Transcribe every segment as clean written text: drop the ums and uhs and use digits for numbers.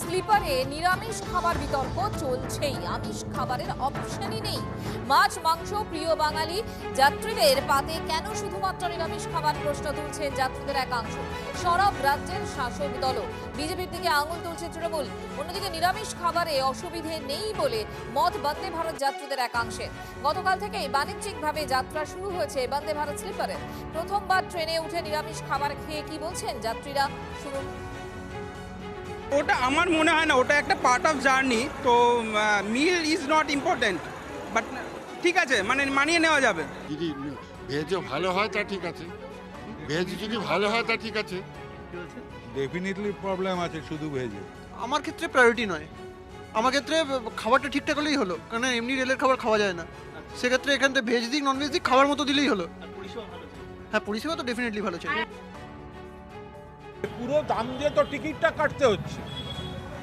স্লিপারে নিরামিষ খাবার বিতর্ক চলছেই। আমিষ খাবারের অপশনই নেই। মাছ মাংস প্রিয় বাঙালি যাত্রীদের পাতে কেন শুধুমাত্র নিরামিষ খাবার প্রশ্ন তুলছেন যাত্রীদের একাংশ। সরব রাজ্যের শাসক দলও বিজেপির দিকে আঙুল তুলছে তৃণমূল। অন্যদিকে নিরামিষ খাবারে অসুবিধে নেই বলে মত বন্দে ভারত যাত্রীদের একাংশের। গতকাল থেকেই বাণিজ্যিকভাবে যাত্রা শুরু হয়েছে বন্দে ভারত স্লিপারে। প্রথমবার ট্রেনে উঠে নিরামিষ খাবার খেয়ে কি বলছেন যাত্রীরা, শুনুন। ওটা আমার মনে হয় না, ওটা একটা পার্ট অফ জার্নি। তো মিল ইজ নট ইম্পর্টেন্ট, বাট ঠিক আছে, মানে মানিয়ে নেওয়া যাবে। যদি ভেজও ভালো হয় তা ঠিক আছে, ভেজ যদি ভালো হয় তা ঠিক আছে। ডেফিনেটলি প্রবলেম আছে শুধু ভেজে। আমার ক্ষেত্রে প্রায়োরিটি নয়, আমার ক্ষেত্রে খাবারটা ঠিকঠাক হলেই হলো, কারণ এমনি রেলের খাবার খাওয়া যায় না। সেক্ষেত্রে এখান থেকে ভেজ দিক নন ভেজ দিক খাবার মতো দিলেই হলো। হ্যাঁ, পরিষেবা তো ডেফিনেটলি ভালো চাই। পুরো দাম দিয়ে তো টিকিটটা কাটতে হচ্ছে,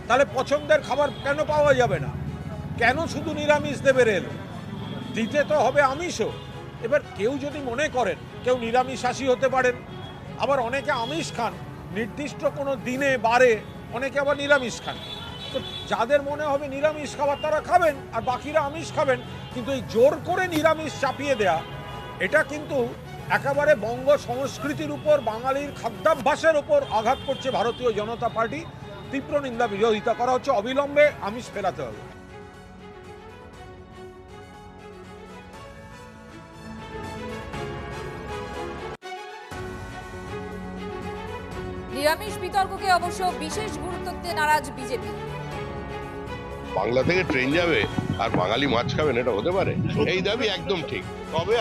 তাহলে পছন্দের খাবার কেন পাওয়া যাবে না? কেন শুধু নিরামিষ দেবে রেল? দিতে তো হবে আমিষও। এবার কেউ যদি মনে করেন, কেউ নিরামিষাশী হতে পারেন, আবার অনেকে আমিষ খান নির্দিষ্ট কোনো দিনে বারে, অনেকে আবার নিরামিষ খান। তো যাদের মনে হবে নিরামিষ খাবার তারা খাবেন, আর বাকিরা আমিষ খাবেন। কিন্তু এই জোর করে নিরামিষ চাপিয়ে দেয়া, এটা কিন্তু একেবারে বঙ্গ সংস্কৃতির উপর, বাঙালির খাদ্যাভ্যাসের উপর আঘাত করছে ভারতীয় জনতা পার্টি। তীব্র নিন্দা, বিরোধিতা করা হচ্ছে। অবিলম্বে আমিষ ফেরাতে হবে। নিরামিষ বিতর্ককে অবশ্য বিশেষ গুরুত্ব দিতে নারাজ বিজেপি। বাংলা থেকে ট্রেন যাবে আর বাঙালি মাছ খাবেন, এটা হতে পারে? এই দাবি একদম ঠিক। তবে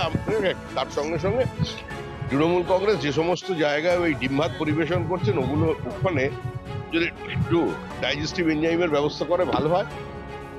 তার সঙ্গে সঙ্গে তৃণমূল কংগ্রেস যে সমস্ত জায়গায় ওই ডিম ভাত পরিবেশন করছেন, ওগুলো ওখানে যদি একটু ডাইজেস্টিভ এনজাইমের ব্যবস্থা করে ভালো হয়।